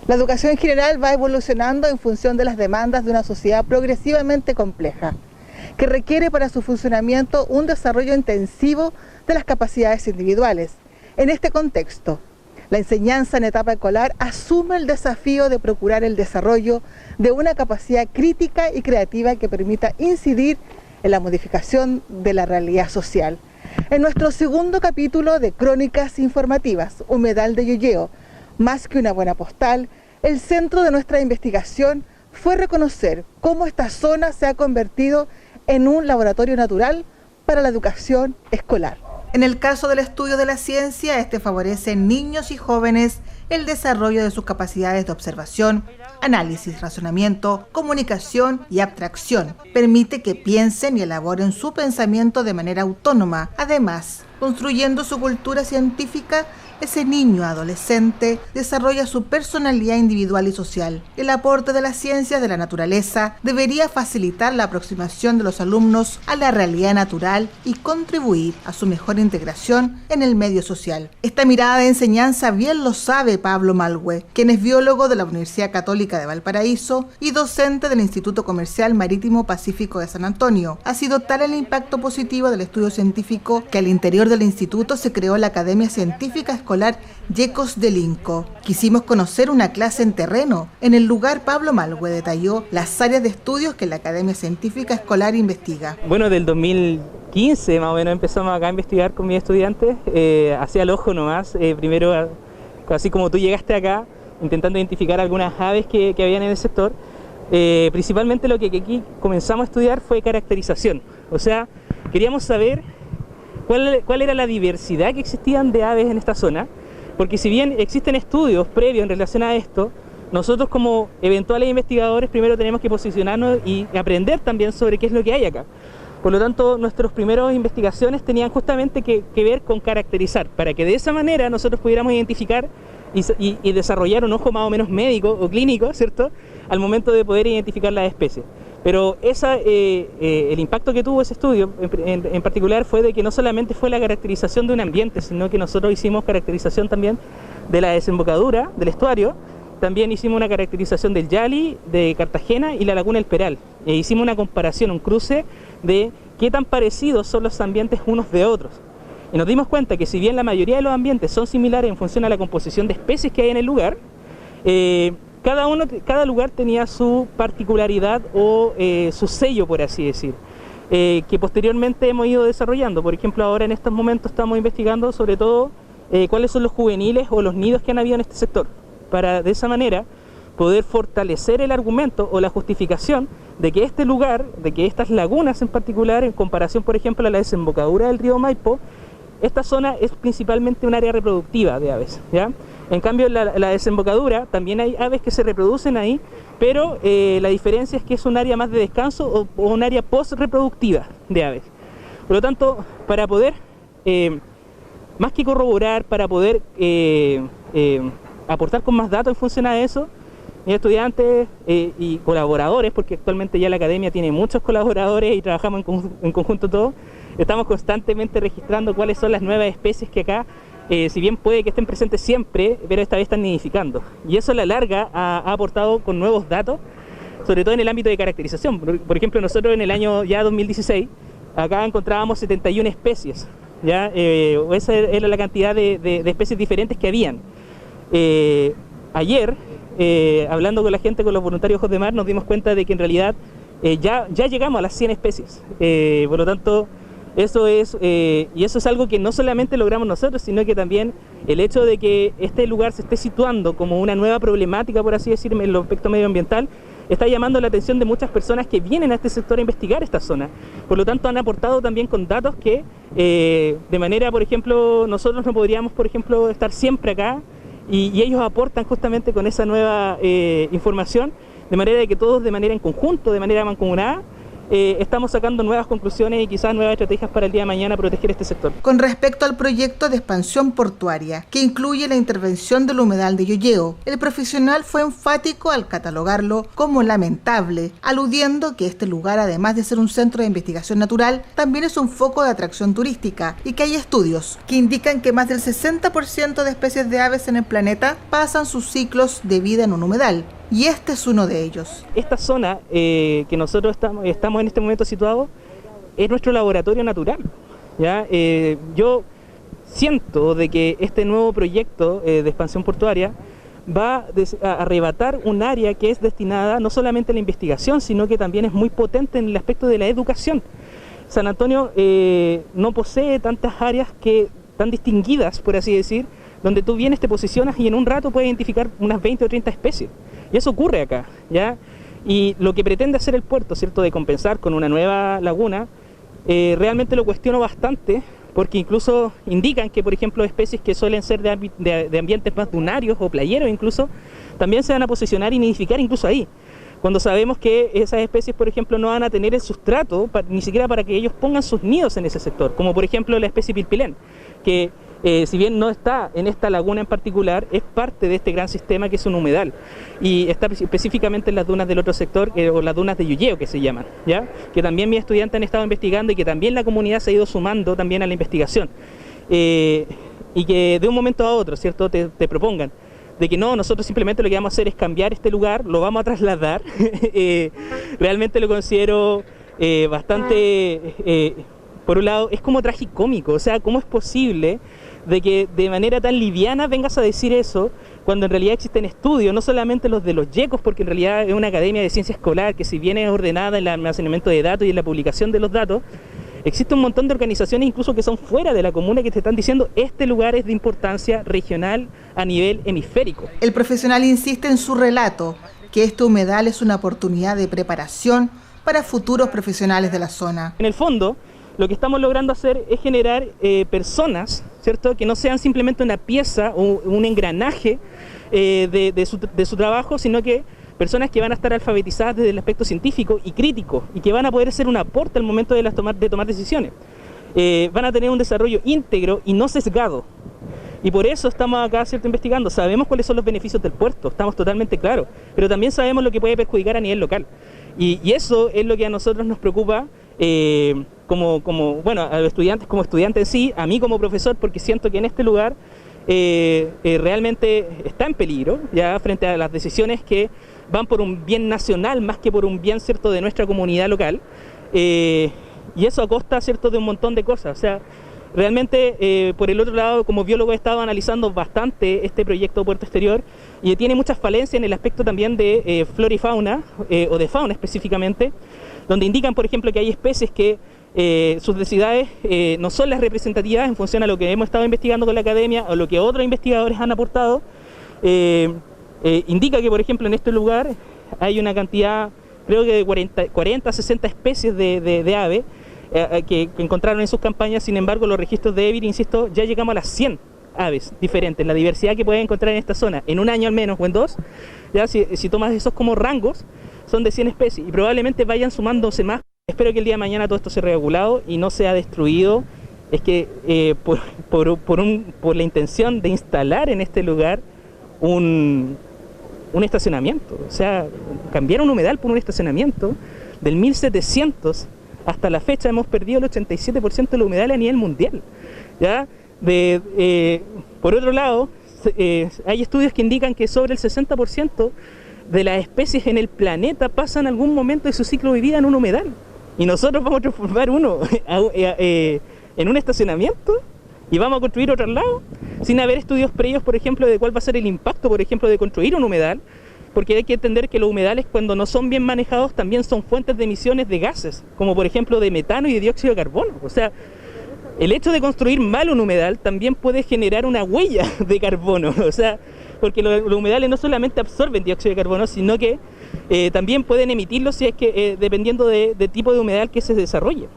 La educación en general va evolucionando en función de las demandas de una sociedad progresivamente compleja, que requiere para su funcionamiento un desarrollo intensivo de las capacidades individuales. En este contexto, la enseñanza en etapa escolar asume el desafío de procurar el desarrollo de una capacidad crítica y creativa que permita incidir en la modificación de la realidad social. En nuestro segundo capítulo de Crónicas Informativas, Humedal de Llolleo, más que una buena postal, el centro de nuestra investigación fue reconocer cómo esta zona se ha convertido en un laboratorio natural para la educación escolar. En el caso del estudio de la ciencia, este favorece en niños y jóvenes el desarrollo de sus capacidades de observación, análisis, razonamiento, comunicación y abstracción. Permite que piensen y elaboren su pensamiento de manera autónoma. Además, construyendo su cultura científica, ese niño adolescente desarrolla su personalidad individual y social. El aporte de las ciencias de la naturaleza debería facilitar la aproximación de los alumnos a la realidad natural y contribuir a su mejor integración en el medio social. Esta mirada de enseñanza bien lo sabe Pablo Malhue, quien es biólogo de la Universidad Católica de Valparaíso y docente del Instituto Comercial Marítimo Pacífico de San Antonio. Ha sido tal el impacto positivo del estudio científico que al interior del instituto se creó la Academia Científica Escolar Yecos del Inco. Quisimos conocer una clase en terreno. En el lugar, Pablo Malhue detalló las áreas de estudios que la Academia Científica Escolar investiga. Bueno, del 2015 más o menos empezamos acá a investigar con mis estudiantes, hacia el ojo nomás, primero, así como tú llegaste acá, intentando identificar algunas aves que habían en el sector. Principalmente lo que aquí comenzamos a estudiar fue caracterización, o sea, queríamos saber cuál era la diversidad que existían de aves en esta zona, porque si bien existen estudios previos en relación a esto, nosotros como eventuales investigadores primero tenemos que posicionarnos y aprender también sobre qué es lo que hay acá. Por lo tanto, nuestras primeras investigaciones tenían justamente que ver con caracterizar, para que de esa manera nosotros pudiéramos identificar y desarrollar un ojo más o menos médico o clínico, ¿cierto?, al momento de poder identificar las especies. Pero el impacto que tuvo ese estudio en particular fue de que no solamente fue la caracterización de un ambiente, sino que nosotros hicimos caracterización también de la desembocadura, del estuario. También hicimos una caracterización del Yali, de Cartagena y la Laguna El Peral. Hicimos una comparación, un cruce de qué tan parecidos son los ambientes unos de otros. Y nos dimos cuenta que si bien la mayoría de los ambientes son similares en función a la composición de especies que hay en el lugar, cada lugar tenía su particularidad o su sello, por así decir, que posteriormente hemos ido desarrollando. Por ejemplo, ahora en estos momentos estamos investigando sobre todo cuáles son los juveniles o los nidos que han habido en este sector, para de esa manera poder fortalecer el argumento o la justificación de que este lugar, de que estas lagunas en particular, en comparación por ejemplo a la desembocadura del río Maipo, esta zona es principalmente un área reproductiva de aves, ¿ya? En cambio, en la desembocadura también hay aves que se reproducen ahí, pero la diferencia es que es un área más de descanso o un área post-reproductiva de aves. Por lo tanto, para poder, más que corroborar, para poder aportar con más datos en función a eso, mis estudiantes y colaboradores, porque actualmente ya la academia tiene muchos colaboradores y trabajamos en conjunto todos, estamos constantemente registrando cuáles son las nuevas especies que acá, si bien puede que estén presentes siempre, pero esta vez están nidificando. Y eso a la larga ha aportado con nuevos datos, sobre todo en el ámbito de caracterización. Por ejemplo, nosotros en el año ya 2016, acá encontrábamos 71 especies, ¿ya? Esa era la cantidad de especies diferentes que habían. Ayer, hablando con la gente, con los voluntarios Ojos de Mar, nos dimos cuenta de que en realidad ya llegamos a las 100 especies. Por lo tanto, eso es algo que no solamente logramos nosotros, sino que también el hecho de que este lugar se esté situando como una nueva problemática, por así decirlo, en el aspecto medioambiental, está llamando la atención de muchas personas que vienen a este sector a investigar esta zona. Por lo tanto, han aportado también con datos que, de manera, por ejemplo, nosotros no podríamos, por ejemplo, estar siempre acá, y ellos aportan justamente con esa nueva información, de manera de que todos de manera en conjunto, de manera mancomunada, estamos sacando nuevas conclusiones y quizás nuevas estrategias para el día de mañana proteger este sector. Con respecto al proyecto de expansión portuaria, que incluye la intervención del humedal de Llolleo, el profesional fue enfático al catalogarlo como lamentable, aludiendo que este lugar, además de ser un centro de investigación natural, también es un foco de atracción turística y que hay estudios que indican que más del 60% de especies de aves en el planeta pasan sus ciclos de vida en un humedal. Y este es uno de ellos. Esta zona que nosotros estamos en este momento situados es nuestro laboratorio natural, ¿ya? Yo siento de que este nuevo proyecto de expansión portuaria va a arrebatar un área que es destinada no solamente a la investigación, sino que también es muy potente en el aspecto de la educación. San Antonio no posee tantas áreas tan distinguidas, por así decir, donde tú vienes, te posicionas y en un rato puedes identificar unas 20 o 30 especies. Y eso ocurre acá, ¿ya? Y lo que pretende hacer el puerto, ¿cierto?, de compensar con una nueva laguna, realmente lo cuestiono bastante, porque incluso indican que, por ejemplo, especies que suelen ser de ambientes más dunarios o playeros incluso, también se van a posicionar y nidificar incluso ahí. Cuando sabemos que esas especies, por ejemplo, no van a tener el sustrato, ni siquiera para que ellos pongan sus nidos en ese sector, como por ejemplo la especie pilpilén, que si bien no está en esta laguna en particular, es parte de este gran sistema que es un humedal y está específicamente en las dunas del otro sector, o las dunas de Llolleo que se llaman, ¿ya? Que también mis estudiantes han estado investigando y que también la comunidad se ha ido sumando también a la investigación, y que de un momento a otro, ¿cierto?, te propongan de que no, nosotros simplemente lo que vamos a hacer es cambiar este lugar, lo vamos a trasladar. Realmente lo considero bastante, por un lado, es como tragicómico. O sea, ¿cómo es posible de que de manera tan liviana vengas a decir eso cuando en realidad existen estudios, no solamente los de los YECOS, porque en realidad es una academia de ciencia escolar que, si bien es ordenada en el almacenamiento de datos y en la publicación de los datos, existe un montón de organizaciones incluso que son fuera de la comuna que te están diciendo este lugar es de importancia regional a nivel hemisférico. El profesional insiste en su relato que este humedal es una oportunidad de preparación para futuros profesionales de la zona. En el fondo, lo que estamos logrando hacer es generar personas, ¿cierto?, que no sean simplemente una pieza o un engranaje de su trabajo, sino que personas que van a estar alfabetizadas desde el aspecto científico y crítico y que van a poder hacer un aporte al momento de tomar decisiones. Van a tener un desarrollo íntegro y no sesgado. Y por eso estamos acá, ¿cierto?, investigando. Sabemos cuáles son los beneficios del puerto, estamos totalmente claros, pero también sabemos lo que puede perjudicar a nivel local. Y eso es lo que a nosotros nos preocupa, bueno, a los estudiantes como estudiante en sí, a mí como profesor, porque siento que en este lugar realmente está en peligro, ya frente a las decisiones que van por un bien nacional más que por un bien, ¿cierto?, de nuestra comunidad local, y eso a costa, ¿cierto?, de un montón de cosas. O sea, realmente, por el otro lado, como biólogo he estado analizando bastante este proyecto Puerto Exterior y tiene muchas falencias en el aspecto también de flora y fauna, o de fauna específicamente, donde indican, por ejemplo, que hay especies que sus densidades no son las representativas en función a lo que hemos estado investigando con la academia o lo que otros investigadores han aportado. Indica que, por ejemplo, en este lugar hay una cantidad, creo que de 40 60 especies de aves que encontraron en sus campañas. Sin embargo, los registros de EBIR, insisto, ya llegamos a las 100 aves diferentes. La diversidad que pueden encontrar en esta zona en un año al menos o en dos, ya si tomas esos como rangos, son de 100 especies y probablemente vayan sumándose más. Espero que el día de mañana todo esto sea regulado y no sea destruido. Es que por la intención de instalar en este lugar un estacionamiento, o sea, cambiar un humedal por un estacionamiento. Del 1700 hasta la fecha hemos perdido el 87% de los humedales a nivel mundial, ¿ya? Por otro lado, hay estudios que indican que sobre el 60% de las especies en el planeta pasan algún momento de su ciclo de vida en un humedal, y nosotros vamos a transformar uno en un estacionamiento y vamos a construir otro al lado sin haber estudios previos, por ejemplo, de cuál va a ser el impacto, por ejemplo, de construir un humedal, porque hay que entender que los humedales, cuando no son bien manejados, también son fuentes de emisiones de gases, como por ejemplo de metano y de dióxido de carbono. O sea, el hecho de construir mal un humedal también puede generar una huella de carbono, o sea, porque los humedales no solamente absorben dióxido de carbono, sino que también pueden emitirlo si es que dependiendo del tipo de humedal que se desarrolle.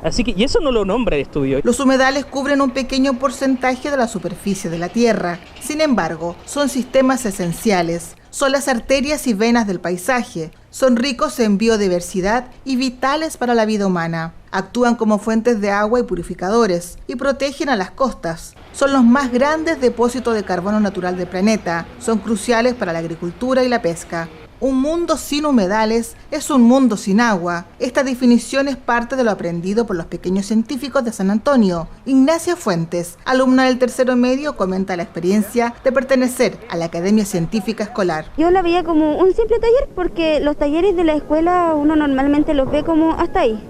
Así que, y eso no lo nombra el estudio. Los humedales cubren un pequeño porcentaje de la superficie de la Tierra. Sin embargo, son sistemas esenciales. Son las arterias y venas del paisaje. Son ricos en biodiversidad y vitales para la vida humana. Actúan como fuentes de agua y purificadores y protegen a las costas. Son los más grandes depósitos de carbono natural del planeta. Son cruciales para la agricultura y la pesca. Un mundo sin humedales es un mundo sin agua. Esta definición es parte de lo aprendido por los pequeños científicos de San Antonio. Ignacia Fuentes, alumna del tercero medio, comenta la experiencia de pertenecer a la Academia Científica Escolar. Yo la veía como un simple taller porque los talleres de la escuela uno normalmente los ve como hasta ahí.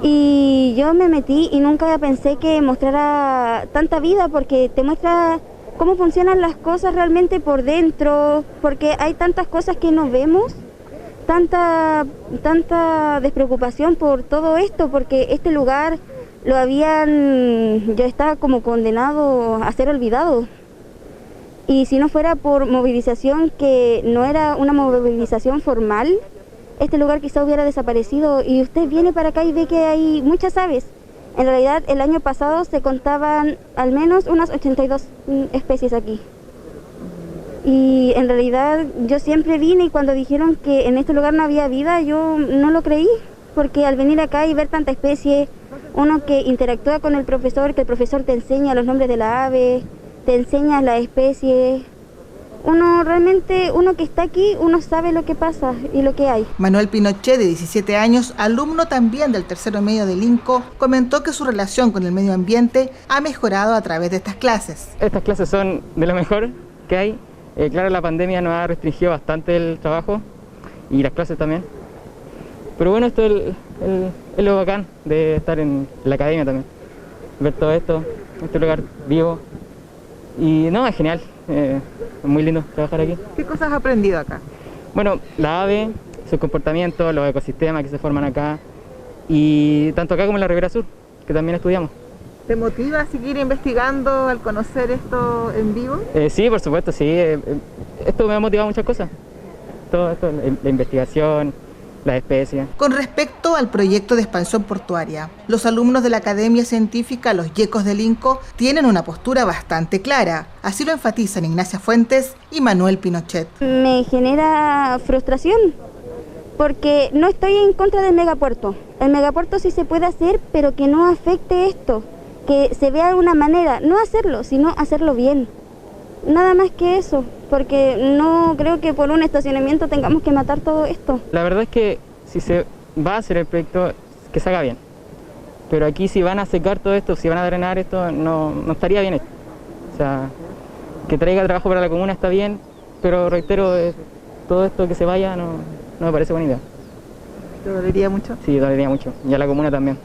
Y yo me metí y nunca pensé que mostrara tanta vida porque te muestra cómo funcionan las cosas realmente por dentro, porque hay tantas cosas que no vemos, tanta despreocupación por todo esto, porque este lugar ya estaba como condenado a ser olvidado. Y si no fuera por movilización, que no era una movilización formal, este lugar quizá hubiera desaparecido. Y usted viene para acá y ve que hay muchas aves. En realidad, el año pasado se contaban al menos unas 82 especies aquí. Y en realidad yo siempre vine y cuando dijeron que en este lugar no había vida, yo no lo creí. Porque al venir acá y ver tanta especie, uno que interactúa con el profesor, que el profesor te enseña los nombres de la ave, te enseña la especie. Uno que está aquí, uno sabe lo que pasa y lo que hay. Manuel Pinochet, de 17 años, alumno también del tercero medio del INCO, comentó que su relación con el medio ambiente ha mejorado a través de estas clases. Estas clases son de lo mejor que hay. Claro, la pandemia nos ha restringido bastante el trabajo y las clases también. Pero bueno, esto es lo bacán de estar en la academia también. Ver todo esto, este lugar vivo. Y no, es genial. Es muy lindo trabajar aquí. ¿Qué cosas has aprendido acá? Bueno, la ave, sus comportamientos, los ecosistemas que se forman acá, y tanto acá como en la Ribera Sur, que también estudiamos. ¿Te motiva a seguir investigando al conocer esto en vivo? Sí, por supuesto, sí. Esto me ha motivado muchas cosas. Todo esto, la investigación, las especies. Con respecto al proyecto de expansión portuaria, los alumnos de la Academia Científica, los YECOS del INCO, tienen una postura bastante clara. Así lo enfatizan Ignacia Fuentes y Manuel Pinochet. Me genera frustración porque no estoy en contra del megapuerto. El megapuerto sí se puede hacer, pero que no afecte esto, que se vea de una manera, no hacerlo, sino hacerlo bien. Nada más que eso, porque no creo que por un estacionamiento tengamos que matar todo esto. La verdad es que si se va a hacer el proyecto, que se haga bien. Pero aquí si van a secar todo esto, si van a drenar esto, no estaría bien esto. O sea, que traiga trabajo para la comuna está bien, pero reitero, todo esto que se vaya no me parece buena idea. ¿Te dolería mucho? Sí, dolería mucho. Y a la comuna también.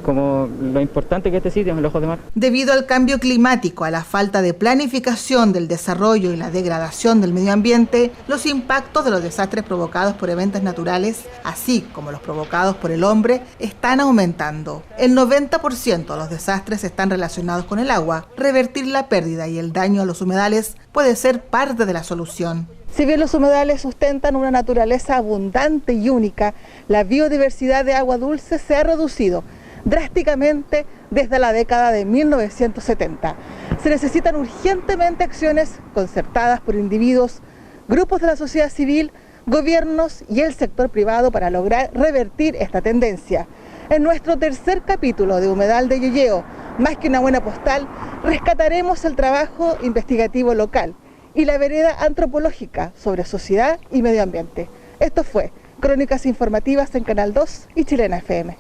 Como lo importante que este sitio es el Ojos de Mar. Debido al cambio climático, a la falta de planificación del desarrollo y la degradación del medio ambiente, los impactos de los desastres provocados por eventos naturales, así como los provocados por el hombre, están aumentando. El 90% de los desastres están relacionados con el agua. Revertir la pérdida y el daño a los humedales puede ser parte de la solución. Si bien los humedales sustentan una naturaleza abundante y única, la biodiversidad de agua dulce se ha reducido drásticamente desde la década de 1970. Se necesitan urgentemente acciones concertadas por individuos, grupos de la sociedad civil, gobiernos y el sector privado para lograr revertir esta tendencia. En nuestro tercer capítulo de Humedal de Llolleo, más que una buena postal, rescataremos el trabajo investigativo local y la vereda antropológica sobre sociedad y medio ambiente. Esto fue Crónicas Informativas en Canal 2 y Chilena FM.